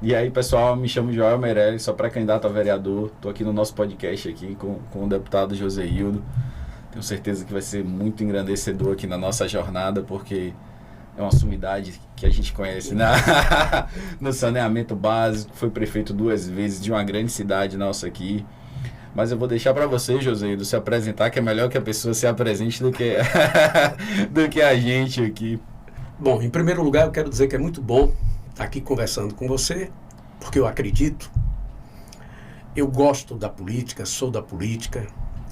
E aí, pessoal, me chamo Joel Meirelles, sou pré-candidato a vereador. Estou aqui no nosso podcast aqui com o deputado José Hildo. Tenho certeza que vai ser muito engrandecedor aqui na nossa jornada, porque é uma sumidade que a gente conhece no saneamento básico. Foi prefeito 2 vezes de uma grande cidade nossa aqui. Mas eu vou deixar para você, José Hildo, se apresentar, que é melhor que a pessoa se apresente do que, do que a gente aqui. Bom, em primeiro lugar, eu quero dizer que é muito bom estar aqui conversando com você, porque eu acredito, eu gosto da política, sou da política,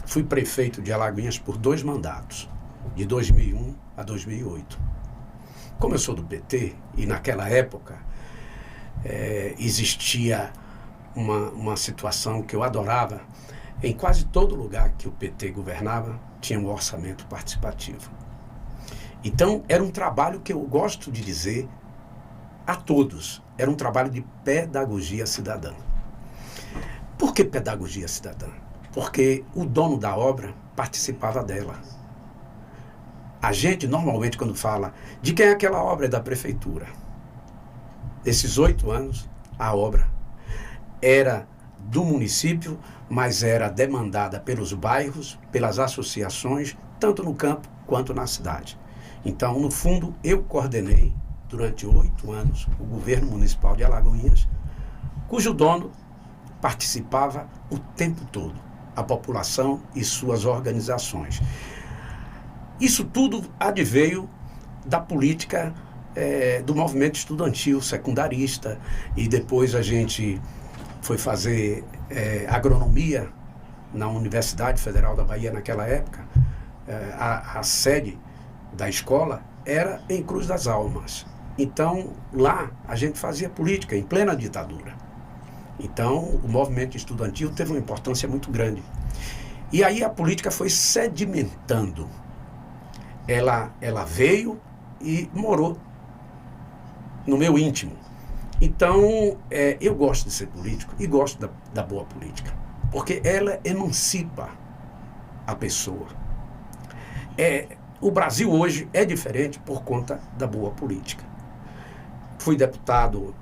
fui prefeito de Alagoinhas por 2 mandatos, de 2001 a 2008. Como eu sou do PT, e naquela época existia uma situação que eu adorava, em quase todo lugar que o PT governava, tinha um orçamento participativo. Então, era um trabalho que eu gosto de dizer a todos, era um trabalho de pedagogia cidadã. Por que pedagogia cidadã? Porque o dono da obra participava dela. A gente, normalmente, quando fala de quem é aquela obra, é da prefeitura. Esses 8 anos, a obra era do município, mas era demandada pelos bairros, pelas associações, tanto no campo quanto na cidade. Então, no fundo, eu coordenei, durante 8 anos, o governo municipal de Alagoinhas, cujo dono participava o tempo todo, a população e suas organizações. Isso tudo adveio da política do movimento estudantil secundarista, e depois a gente foi fazer agronomia na Universidade Federal da Bahia naquela época. A sede da escola era em Cruz das Almas. Então, lá a gente fazia política em plena ditadura. Então, o movimento estudantil teve uma importância muito grande. E aí a política foi sedimentando. Ela veio e morou no meu íntimo. Então, eu gosto de ser político e gosto da boa política, porque ela emancipa a pessoa. O Brasil hoje é diferente por conta da boa política. Fui deputado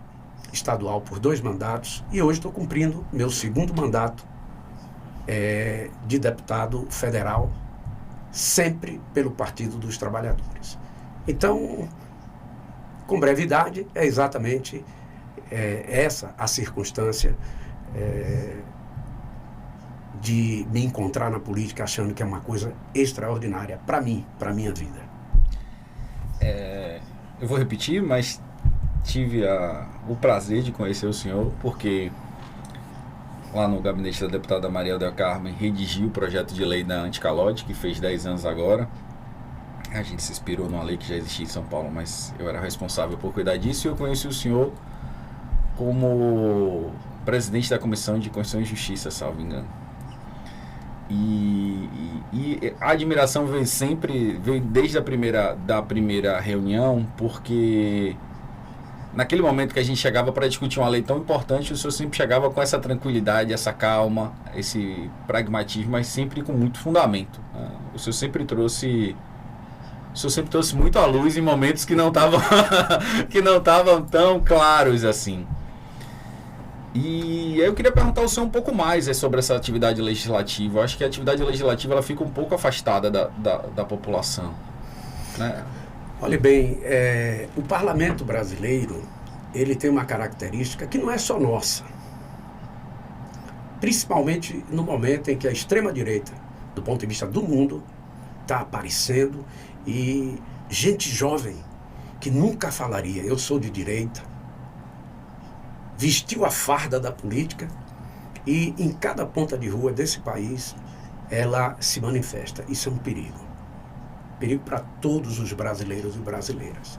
estadual por 2 mandatos e hoje estou cumprindo meu 2º mandato de deputado federal, sempre pelo Partido dos Trabalhadores. Então, com brevidade, é exatamente essa a circunstância de me encontrar na política achando que é uma coisa extraordinária para mim, para a minha vida. Eu vou repetir, mas tive o prazer de conhecer o senhor, porque lá no gabinete da deputada Maria del Carmen redigi o projeto de lei da anticalote, que fez 10 anos agora. A gente se inspirou numa lei que já existia em São Paulo, mas eu era responsável por cuidar disso, e eu conheci o senhor como presidente da Comissão de Constituição e Justiça, salvo engano. E a admiração veio desde da primeira reunião, porque naquele momento que a gente chegava para discutir uma lei tão importante, o senhor sempre chegava com essa tranquilidade, essa calma, esse pragmatismo, mas sempre com muito fundamento. O senhor sempre trouxe muito à luz em momentos que não estavam tão claros assim. E eu queria perguntar ao senhor um pouco mais sobre essa atividade legislativa. Eu acho que a atividade legislativa ela fica um pouco afastada da população, né? Olhe bem, o parlamento brasileiro, ele tem uma característica que não é só nossa. Principalmente no momento em que a extrema-direita, do ponto de vista do mundo, está aparecendo, e gente jovem que nunca falaria, eu sou de direita, vestiu a farda da política e em cada ponta de rua desse país ela se manifesta. Isso é um perigo. Perigo para todos os brasileiros e brasileiras.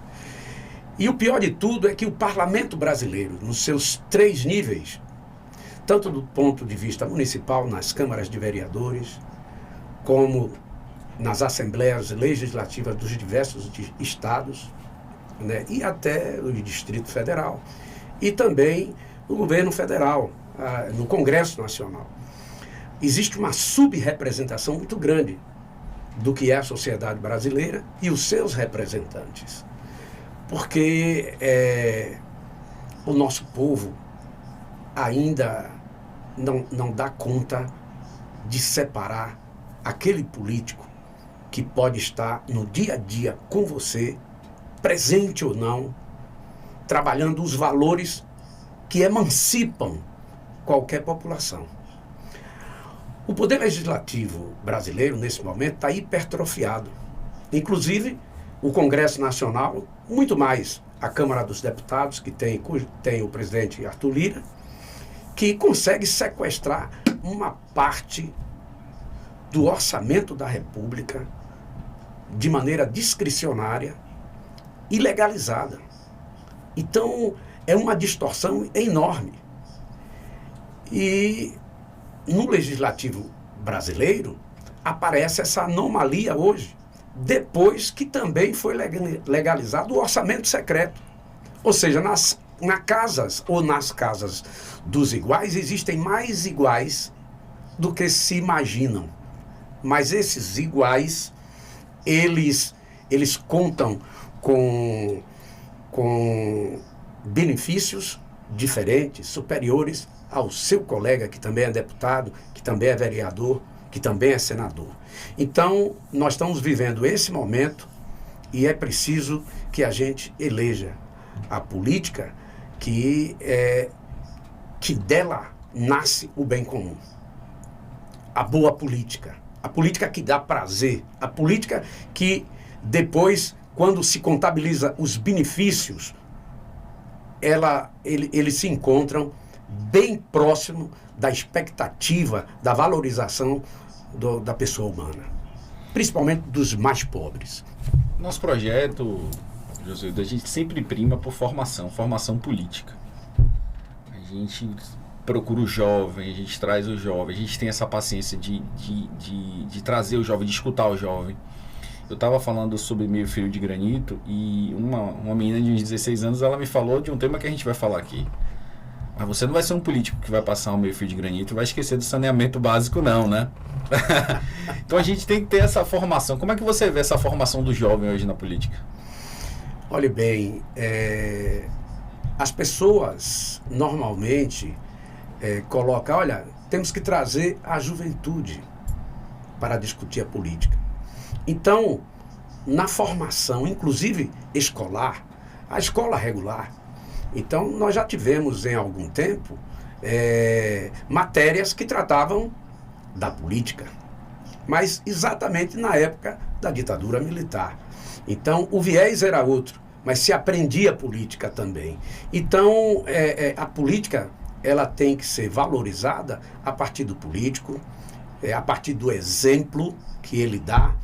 E o pior de tudo é que o parlamento brasileiro, nos seus 3 níveis, tanto do ponto de vista municipal, nas câmaras de vereadores, como nas assembleias legislativas dos diversos estados, né, e até o Distrito Federal, e também no governo federal, no Congresso Nacional. Existe uma subrepresentação muito grande do que é a sociedade brasileira e os seus representantes. Porque o nosso povo ainda não dá conta de separar aquele político que pode estar no dia a dia com você, presente ou não, trabalhando os valores que emancipam qualquer população. O poder legislativo brasileiro, nesse momento, está hipertrofiado. Inclusive, o Congresso Nacional, muito mais a Câmara dos Deputados, que tem o presidente Arthur Lira, que consegue sequestrar uma parte do orçamento da República de maneira discricionária e legalizada. Então, é uma distorção enorme. E no legislativo brasileiro aparece essa anomalia hoje, depois que também foi legalizado o orçamento secreto. Ou seja, nas casas dos iguais existem mais iguais do que se imaginam. Mas esses iguais, eles contam com benefícios diferentes, superiores ao seu colega, que também é deputado, que também é vereador, que também é senador. Então, nós estamos vivendo esse momento e é preciso que a gente eleja a política que dela nasce o bem comum. A boa política. A política que dá prazer. A política que depois, quando se contabiliza os benefícios, eles se encontram bem próximo da expectativa, da valorização da pessoa humana, principalmente dos mais pobres. Nosso projeto, José, a gente sempre prima por formação política. A gente procura o jovem, a gente traz o jovem, a gente tem essa paciência de trazer o jovem, de escutar o jovem. Eu estava falando sobre Meio Fio de Granito e uma menina de uns 16 anos, ela me falou de um tema que a gente vai falar aqui. Mas você não vai ser um político que vai passar um meio fio de granito e vai esquecer do saneamento básico, não, né? Então a gente tem que ter essa formação. Como é que você vê essa formação do jovem hoje na política? Olhe bem, as pessoas normalmente colocam, olha, temos que trazer a juventude para discutir a política. Então, na formação, inclusive escolar, a escola regular, então nós já tivemos em algum tempo matérias que tratavam da política, mas exatamente na época da ditadura militar. Então o viés era outro, mas se aprendia política também. Então a política, ela tem que ser valorizada a partir do político, a partir do exemplo que ele dá,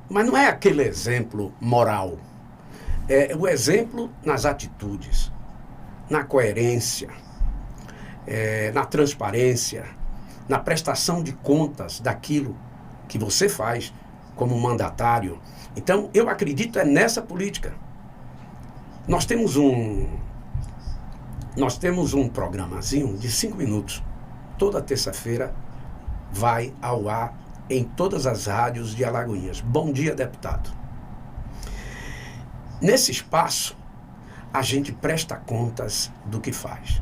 mas não é aquele exemplo moral. É o exemplo nas atitudes, na coerência, na transparência, na prestação de contas daquilo que você faz como mandatário. Então, eu acredito nessa política. Nós temos um programazinho de 5 minutos. Toda terça-feira vai ao ar em todas as rádios de Alagoinhas. Bom dia, deputado. Nesse espaço, a gente presta contas do que faz.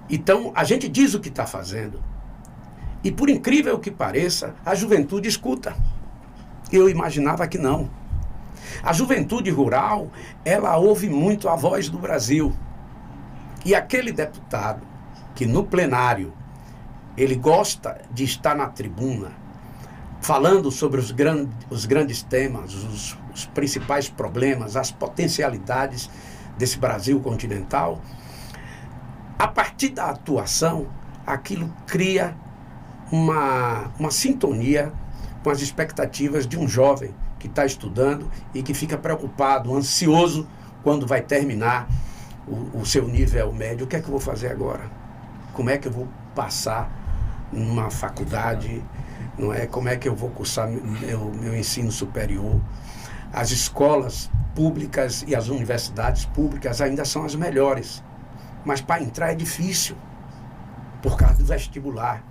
Então, a gente diz o que está fazendo. E, por incrível que pareça, a juventude escuta. Eu imaginava que não. A juventude rural, ela ouve muito a voz do Brasil. E aquele deputado que no plenário, ele gosta de estar na tribuna, falando sobre os grandes temas, os principais problemas, as potencialidades desse Brasil continental, a partir da atuação, aquilo cria uma sintonia com as expectativas de um jovem que está estudando e que fica preocupado, ansioso, quando vai terminar o seu nível médio. O que é que eu vou fazer agora? Como é que eu vou passar numa faculdade? Não é? Como é que eu vou cursar meu ensino superior? As escolas públicas e as universidades públicas ainda são as melhores, mas para entrar é difícil, por causa do vestibular.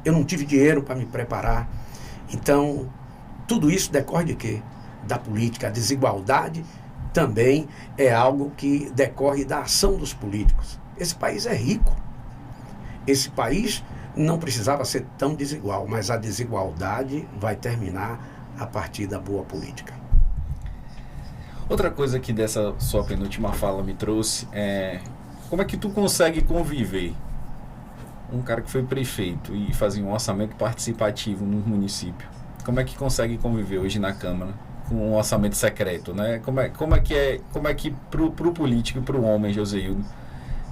Eu não tive dinheiro para me preparar. Então, tudo isso decorre de quê? Da política. A desigualdade também é algo que decorre da ação dos políticos. Esse país é rico. Esse país não precisava ser tão desigual, mas a desigualdade vai terminar a partir da boa política. Outra coisa que dessa sua penúltima fala me trouxe é como é que tu consegue conviver um cara que foi prefeito e fazia um orçamento participativo no município. Como é que consegue conviver hoje na Câmara com um orçamento secreto, né? Como é que pro político e pro homem, Joseildo,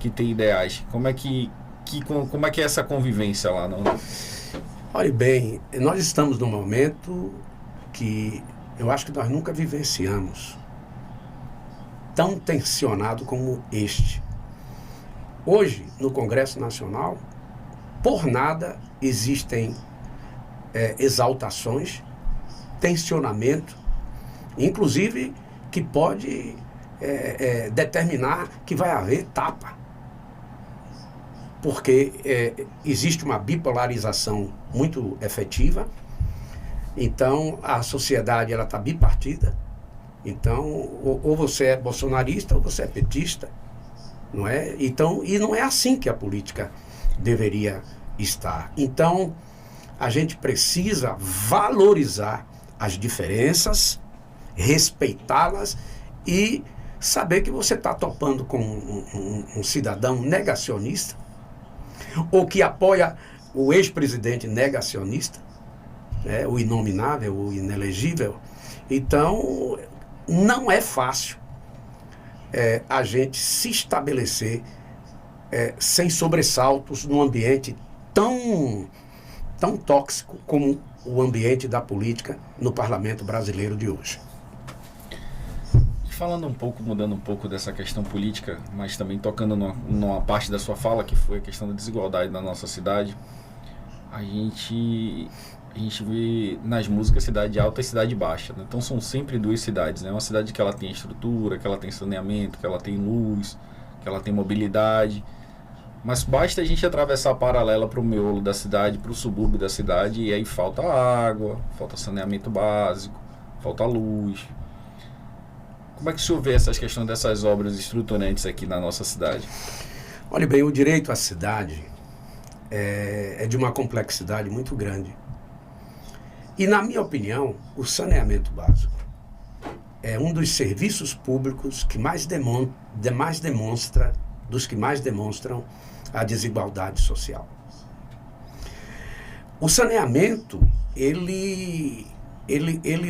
que tem ideais, como é que é essa convivência lá? Não? Olhe bem, nós estamos num momento que eu acho que nós nunca vivenciamos tão tensionado como este. Hoje, no Congresso Nacional, por nada existem exaltações, tensionamento, inclusive que pode determinar que vai haver tapa. Porque existe uma bipolarização muito efetiva, então a sociedade está bipartida, então ou você é bolsonarista ou você é petista, não é? Então, e não é assim que a política deveria estar. Então, a gente precisa valorizar as diferenças, respeitá-las e saber que você está topando com um cidadão negacionista, ou que apoia o ex-presidente negacionista, o inominável, o inelegível. Então, não é fácil a gente se estabelecer sem sobressaltos num ambiente tão tóxico como o ambiente da política no parlamento brasileiro de hoje. Falando um pouco, mudando um pouco dessa questão política, mas também tocando numa parte da sua fala, que foi a questão da desigualdade na nossa cidade, a gente vê nas músicas cidade alta e cidade baixa, né? Então são sempre duas cidades, né? Uma cidade que ela tem estrutura, que ela tem saneamento, que ela tem luz, que ela tem mobilidade, mas basta a gente atravessar a paralela para o miolo da cidade, para o subúrbio da cidade, e aí falta água, falta saneamento básico, falta luz. Como é que o senhor vê essas questões dessas obras estruturantes aqui na nossa cidade? Olha bem, o direito à cidade é de uma complexidade muito grande. E, na minha opinião, o saneamento básico é um dos serviços públicos que mais demonstram a desigualdade social. O saneamento, ele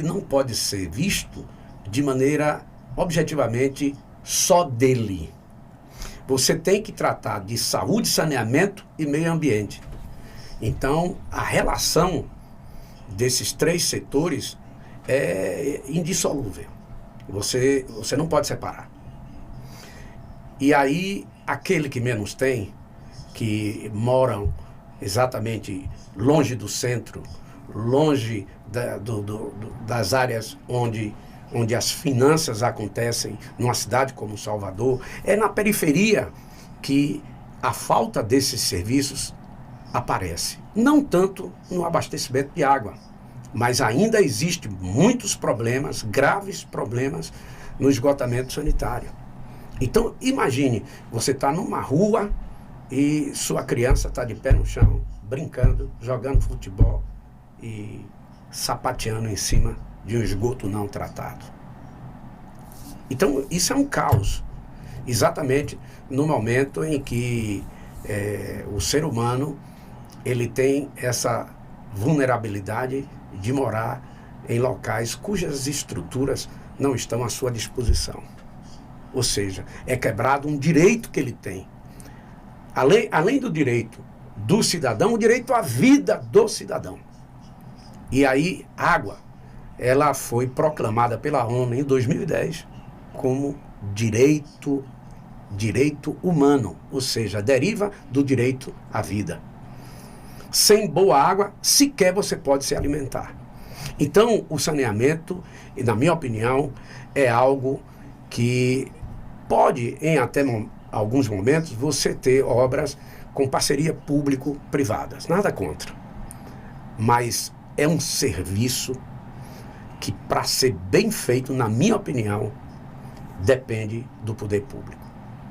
não pode ser visto de maneira objetivamente só dele. Você tem que tratar de saúde, saneamento e meio ambiente. Então, a relação desses três setores é indissolúvel. Você não pode separar. E aí, aquele que menos tem, que moram exatamente longe do centro, longe das áreas onde as finanças acontecem, numa cidade como Salvador, é na periferia que a falta desses serviços aparece. Não tanto no abastecimento de água, mas ainda existem muitos problemas, graves problemas, no esgotamento sanitário. Então, imagine, você está numa rua e sua criança está de pé no chão, brincando, jogando futebol e sapateando em cima de um esgoto não tratado. Então, isso é um caos, exatamente no momento em que o ser humano ele tem essa vulnerabilidade de morar em locais cujas estruturas não estão à sua disposição. Ou seja, é quebrado um direito que ele tem. Além do direito do cidadão, o direito à vida do cidadão. E aí, água, ela foi proclamada pela ONU em 2010 como direito humano, ou seja, deriva do direito à vida. Sem boa água, sequer você pode se alimentar. Então, o saneamento, na minha opinião, é algo que pode, em até alguns momentos, você ter obras com parceria público-privadas. Nada contra. Mas é um serviço que, para ser bem feito, na minha opinião, depende do poder público.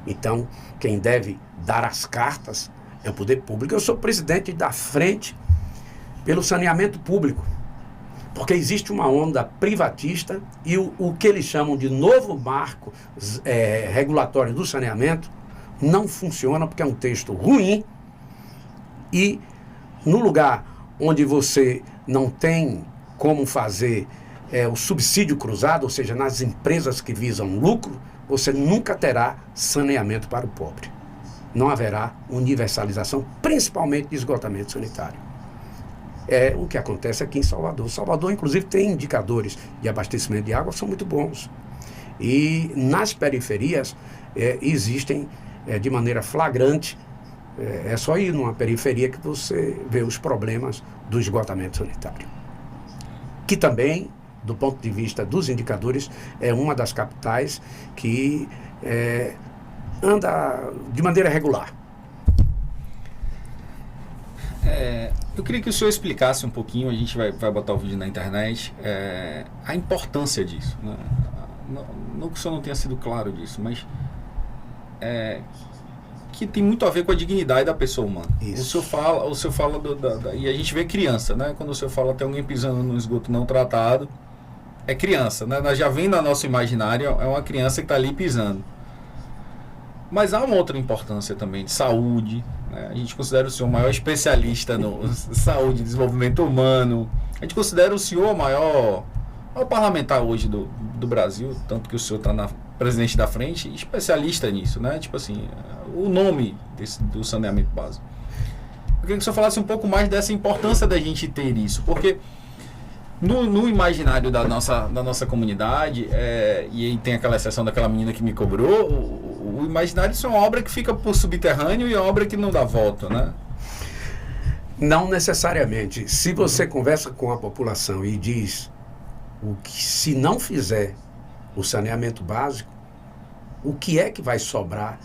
Então, quem deve dar as cartas é o poder público. Eu sou presidente da Frente pelo Saneamento Público, porque existe uma onda privatista e o que eles chamam de novo marco regulatório do saneamento não funciona, porque é um texto ruim e no lugar onde você não tem como fazer o subsídio cruzado, ou seja, nas empresas que visam lucro, você nunca terá saneamento para o pobre. Não haverá universalização, principalmente de esgotamento sanitário. É o que acontece aqui em Salvador. Salvador, inclusive, tem indicadores de abastecimento de água, são muito bons. E nas periferias existem de maneira flagrante. É só ir numa periferia que você vê os problemas do esgotamento sanitário. Que também, do ponto de vista dos indicadores, é uma das capitais que anda de maneira regular. Eu queria que o senhor explicasse um pouquinho, a gente vai botar o vídeo na internet, a importância disso. Né? Não que o senhor não tenha sido claro disso, mas que tem muito a ver com a dignidade da pessoa humana. Isso. O senhor fala e a gente vê criança, né? Quando o senhor fala tem alguém pisando no esgoto não tratado, é criança, né? Nós já vem no nosso imaginário, é uma criança que está ali pisando. Mas há uma outra importância também de saúde, né? A gente considera o senhor o maior especialista no saúde e desenvolvimento humano. A gente considera o senhor o maior parlamentar hoje do Brasil, tanto que o senhor está presidente da frente, especialista nisso, né? Tipo assim, o nome do saneamento básico. Eu queria que o senhor falasse um pouco mais dessa importância da gente ter isso, porque no imaginário da nossa comunidade, e aí tem aquela exceção daquela menina que me cobrou, o imaginário isso é uma obra que fica por subterrâneo e é uma obra que não dá volta, né? Não necessariamente. Se você conversa com a população e diz o que se não fizer o saneamento básico, o que é que vai sobrar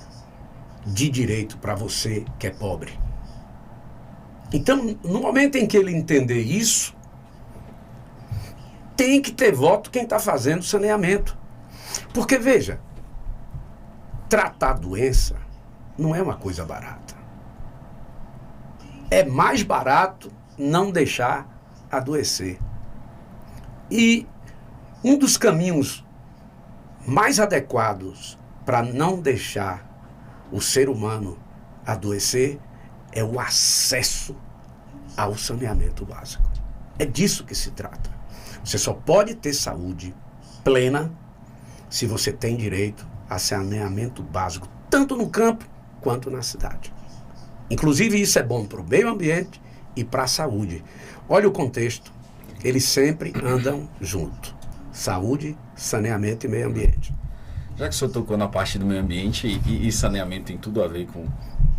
de direito para você que é pobre? Então, no momento em que ele entender isso, tem que ter voto quem está fazendo saneamento. Porque, veja, tratar doença não é uma coisa barata. É mais barato não deixar adoecer. E um dos caminhos mais adequados para não deixar o ser humano adoecer é o acesso ao saneamento básico. É disso que se trata. Você só pode ter saúde plena se você tem direito a saneamento básico, tanto no campo quanto na cidade. Inclusive, isso é bom para o meio ambiente e para a saúde. Olha o contexto, eles sempre andam junto. Saúde, saneamento e meio ambiente. Já que o senhor tocou na parte do meio ambiente, e saneamento tem tudo a ver com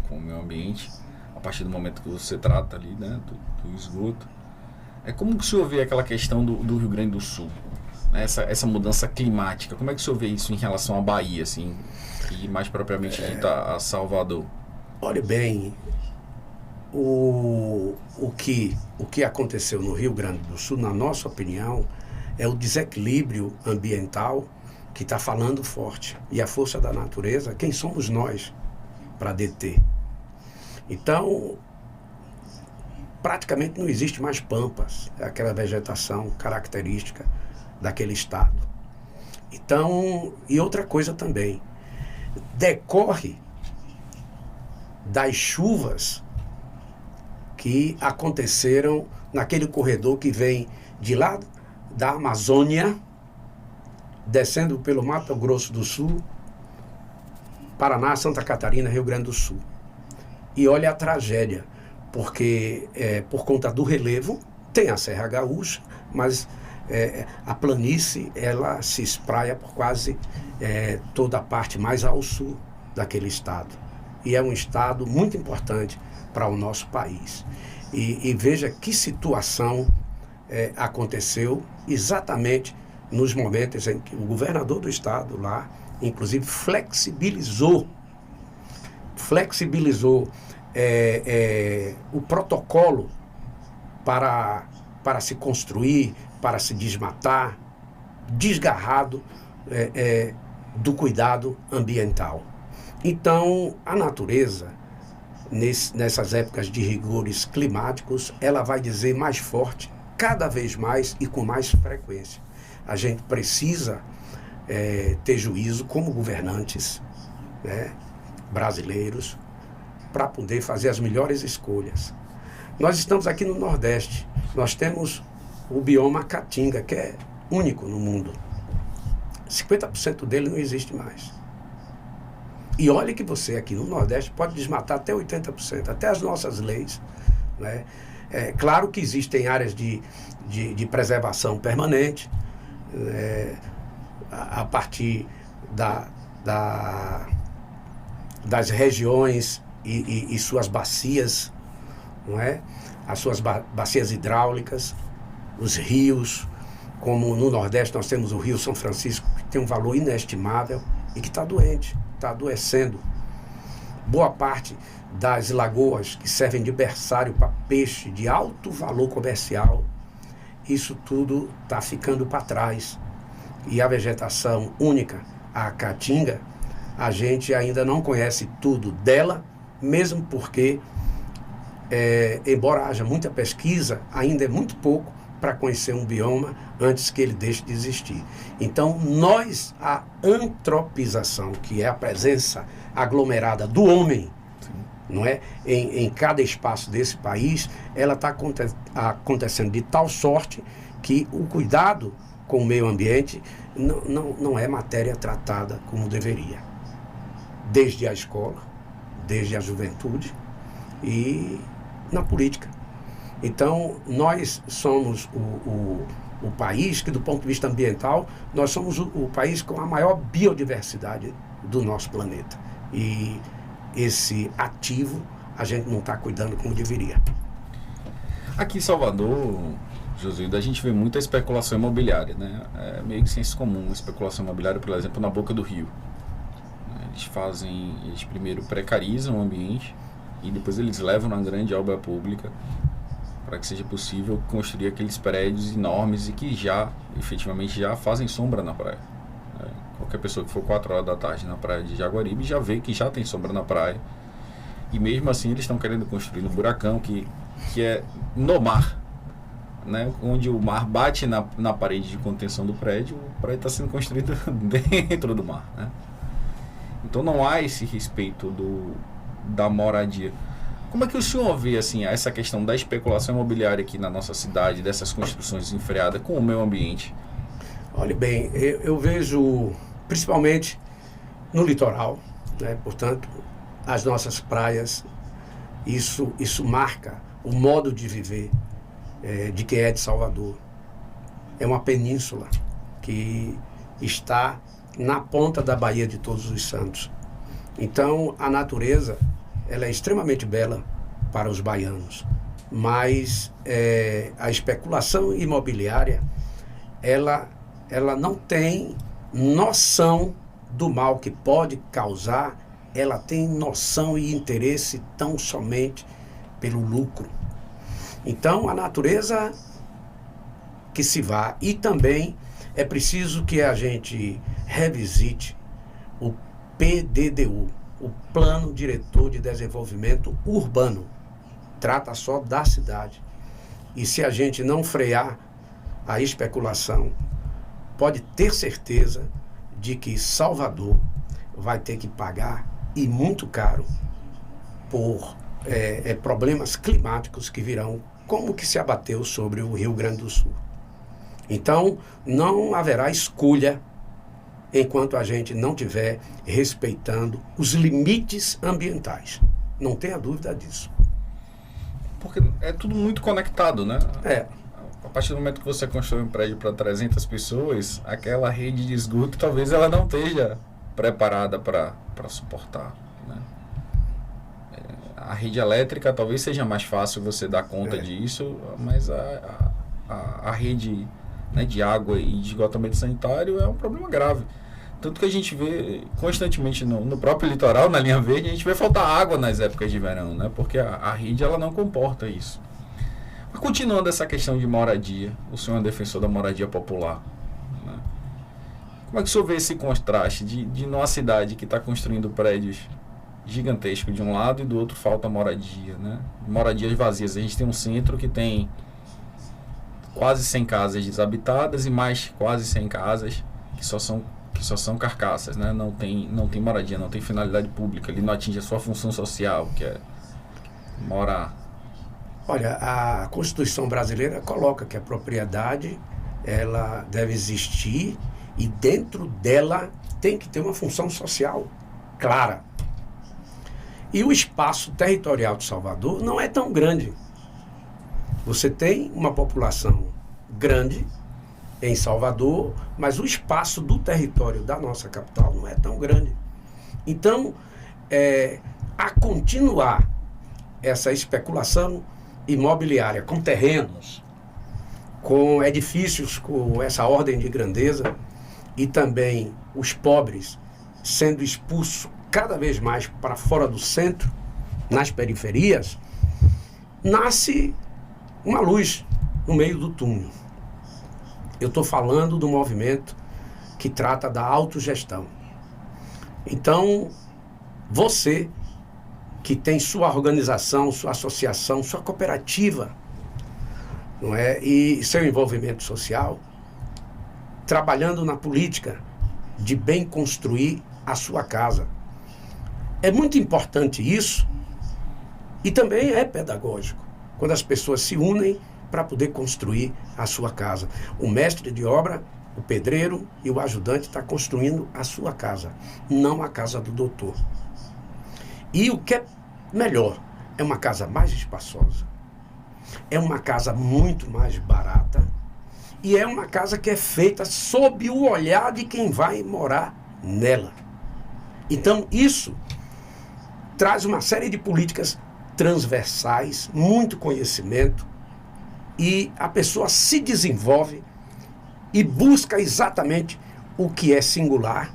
o meio ambiente, a partir do momento que você trata ali, né, do esgoto, como que o senhor vê aquela questão do Rio Grande do Sul, né, essa mudança climática? Como é que o senhor vê isso em relação à Bahia, assim, e mais propriamente dito a Salvador? Olhe bem, o que aconteceu no Rio Grande do Sul, na nossa opinião, é o desequilíbrio ambiental que está falando forte. E a força da natureza, quem somos nós para deter? Então, praticamente não existe mais pampas, é aquela vegetação característica daquele estado. Então, e outra coisa também, decorre das chuvas que aconteceram naquele corredor que vem de lá da Amazônia, descendo pelo Mato Grosso do Sul, Paraná, Santa Catarina, Rio Grande do Sul. E olha a tragédia, porque por conta do relevo, tem a Serra Gaúcha, mas a planície ela se espraia por quase toda a parte mais ao sul daquele estado. E é um estado muito importante para o nosso país. E veja que situação aconteceu exatamente nos momentos em que o governador do estado lá, inclusive, flexibilizou o protocolo para se construir, para se desmatar, desgarrado do cuidado ambiental. Então, a natureza, nessas épocas de rigores climáticos, ela vai dizer mais forte, cada vez mais e com mais frequência. A gente precisa ter juízo como governantes, né, brasileiros, para poder fazer as melhores escolhas. Nós estamos aqui no Nordeste, nós temos o bioma Caatinga, que é único no mundo. 50% dele não existe mais. E olha que você aqui no Nordeste pode desmatar até 80%, até as nossas leis, né? É claro que existem áreas de preservação permanente, a partir das regiões e suas bacias, não é? As suas bacias hidráulicas, os rios, como no Nordeste nós temos o Rio São Francisco, que tem um valor inestimável e que está doente, está adoecendo. Boa parte das lagoas que servem de berçário para peixe de alto valor comercial, isso tudo está ficando para trás. E a vegetação única, a caatinga, a gente ainda não conhece tudo dela, mesmo porque, embora haja muita pesquisa, ainda é muito pouco para conhecer um bioma antes que ele deixe de existir. Então, a antropização, que é a presença aglomerada do homem, não é? Em cada espaço desse país, ela está acontecendo de tal sorte que o cuidado com o meio ambiente não é matéria tratada como deveria. Desde a escola, desde a juventude e na política. Então, nós somos o país que, do ponto de vista ambiental, nós somos o país com a maior biodiversidade do nosso planeta. E esse ativo a gente não está cuidando como deveria. Aqui em Salvador, Josildo, a gente vê muita especulação imobiliária, né? É meio que senso comum, especulação imobiliária, por exemplo, na boca do rio. Eles primeiro precarizam o ambiente e depois eles levam na grande obra pública para que seja possível construir aqueles prédios enormes e que efetivamente já fazem sombra na praia. Qualquer pessoa que for 4 horas da tarde na praia de Jaguaribe já vê que já tem sombra na praia. E mesmo assim eles estão querendo construir no buracão que é no mar, né? Onde o mar bate na parede de contenção do prédio, o prédio está sendo construído dentro do mar, né? Então não há esse respeito da moradia. Como é que o senhor vê assim, essa questão da especulação imobiliária aqui na nossa cidade, dessas construções desenfreadas com o meio ambiente? Olha bem, eu vejo principalmente no litoral, né? Portanto, as nossas praias, isso marca o modo de viver de quem é de Salvador. É uma península que está na ponta da Baía de Todos os Santos. Então, a natureza, ela é extremamente bela para os baianos, mas a especulação imobiliária, ela não tem noção do mal que pode causar, ela tem noção e interesse tão somente pelo lucro. Então, a natureza que se vá, e também é preciso que a gente revisite o PDDU, o Plano Diretor de Desenvolvimento Urbano. Trata só da cidade. E se a gente não frear a especulação, pode ter certeza de que Salvador vai ter que pagar, e muito caro, por problemas climáticos que virão, como que se abateu sobre o Rio Grande do Sul. Então, não haverá escolha enquanto a gente não estiver respeitando os limites ambientais. Não tenha dúvida disso. Porque é tudo muito conectado, né? A partir do momento que você constrói um prédio para 300 pessoas, aquela rede de esgoto talvez ela não esteja preparada para suportar, né? A rede elétrica talvez seja mais fácil você dar conta disso, mas a rede, né, de água e de esgotamento sanitário é um problema grave. Tanto que a gente vê constantemente no próprio litoral, na linha verde, a gente vê faltar água nas épocas de verão, né? Porque a rede ela não comporta isso. Mas continuando essa questão de moradia, o senhor é um defensor da moradia popular, né? Como é que o senhor vê esse contraste de numa cidade que está construindo prédios gigantescos de um lado e do outro falta moradia, né? Moradias vazias. A gente tem um centro que tem quase 100 casas desabitadas e mais quase 100 casas que só são carcaças, né? Não tem moradia, não tem finalidade pública. Ele não atinge a sua função social, que é morar. Olha, a Constituição brasileira coloca que a propriedade ela deve existir e dentro dela tem que ter uma função social clara. E o espaço territorial de Salvador não é tão grande. Você tem uma população grande em Salvador, mas o espaço do território da nossa capital não é tão grande. Então, a continuar essa especulação imobiliária com terrenos, com edifícios com essa ordem de grandeza e também os pobres sendo expulsos cada vez mais para fora do centro, nas periferias, nasce uma luz no meio do túnel. Eu estou falando do movimento que trata da autogestão. Então, você que tem sua organização, sua associação, sua cooperativa, não é? E seu envolvimento social, trabalhando na política de bem construir a sua casa. É muito importante isso e também é pedagógico, quando as pessoas se unem para poder construir a sua casa. O mestre de obra, o pedreiro e o ajudante estão construindo a sua casa, não a casa do doutor. E o que é melhor, é uma casa mais espaçosa, é uma casa muito mais barata e é uma casa que é feita sob o olhar de quem vai morar nela. Então isso traz uma série de políticas transversais, muito conhecimento, e a pessoa se desenvolve e busca exatamente o que é singular,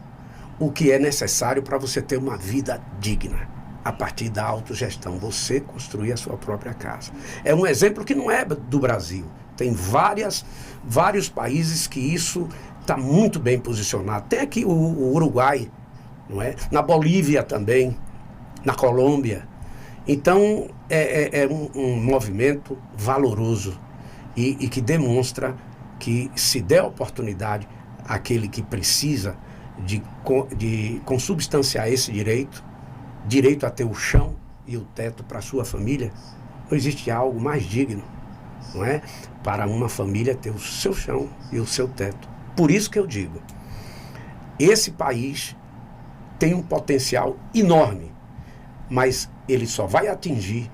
o que é necessário para você ter uma vida digna. A partir da autogestão, você construir a sua própria casa. É um exemplo que não é do Brasil. Tem vários países que isso está muito bem posicionado. Tem aqui o Uruguai, não é? Na Bolívia também, na Colômbia. Então, é um movimento valoroso e que demonstra que se der oportunidade àquele que precisa de consubstanciar esse direito a ter o chão e o teto para a sua família, não existe algo mais digno, não é? Para uma família ter o seu chão e o seu teto. Por isso que eu digo, esse país tem um potencial enorme, mas ele só vai atingir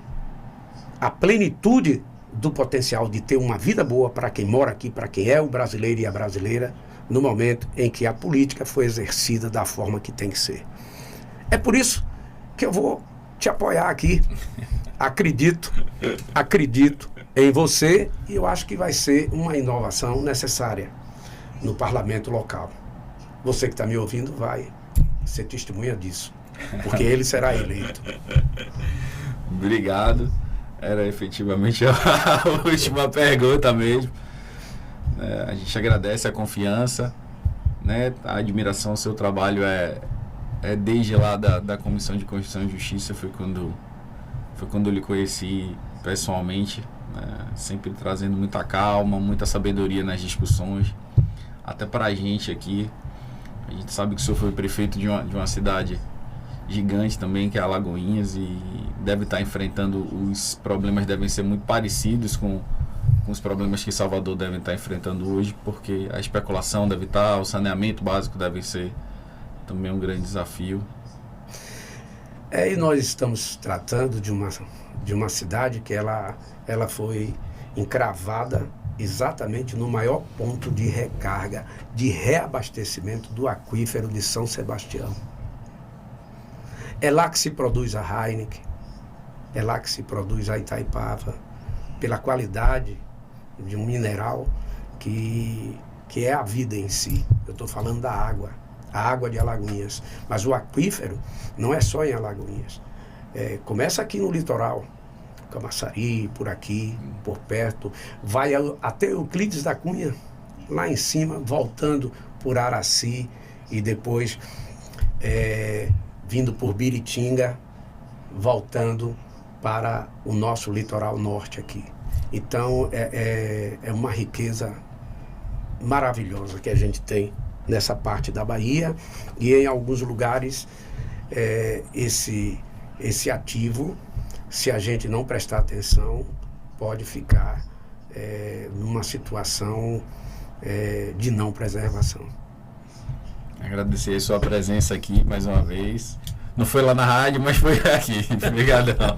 a plenitude do potencial de ter uma vida boa para quem mora aqui, para quem é o brasileiro e a brasileira, no momento em que a política foi exercida da forma que tem que ser. É por isso que eu vou te apoiar aqui. Acredito em você e eu acho que vai ser uma inovação necessária no parlamento local. Você que está me ouvindo vai ser testemunha disso, porque ele será eleito. Obrigado. Era efetivamente a última pergunta mesmo. A gente agradece a confiança, né? A admiração ao seu trabalho é desde lá da Comissão de Constituição e Justiça, foi quando eu lhe conheci pessoalmente, né? Sempre trazendo muita calma, muita sabedoria nas discussões, até para a gente aqui. A gente sabe que o senhor foi prefeito de uma cidade gigante também, que é Alagoinhas, e deve estar enfrentando os problemas, devem ser muito parecidos com os problemas que Salvador deve estar enfrentando hoje, porque a especulação deve estar, o saneamento básico deve ser também um grande desafio. E nós estamos tratando de uma cidade que ela foi encravada exatamente no maior ponto de recarga, de reabastecimento do aquífero de São Sebastião. É lá que se produz a Heineken, é lá que se produz a Itaipava, pela qualidade de um mineral que é a vida em si. Eu estou falando da água, a água de Alagoinhas. Mas o aquífero não é só em Alagoinhas. Começa aqui no litoral, Camaçari, por aqui, por perto, vai até Euclides da Cunha, lá em cima, voltando por Araci e depois vindo por Biritinga, voltando para o nosso litoral norte aqui. Então, é uma riqueza maravilhosa que a gente tem nessa parte da Bahia, e em alguns lugares esse ativo, se a gente não prestar atenção, pode ficar numa situação de não preservação. Agradecer a sua presença aqui mais uma vez. Não foi lá na rádio, mas foi aqui. Obrigadão.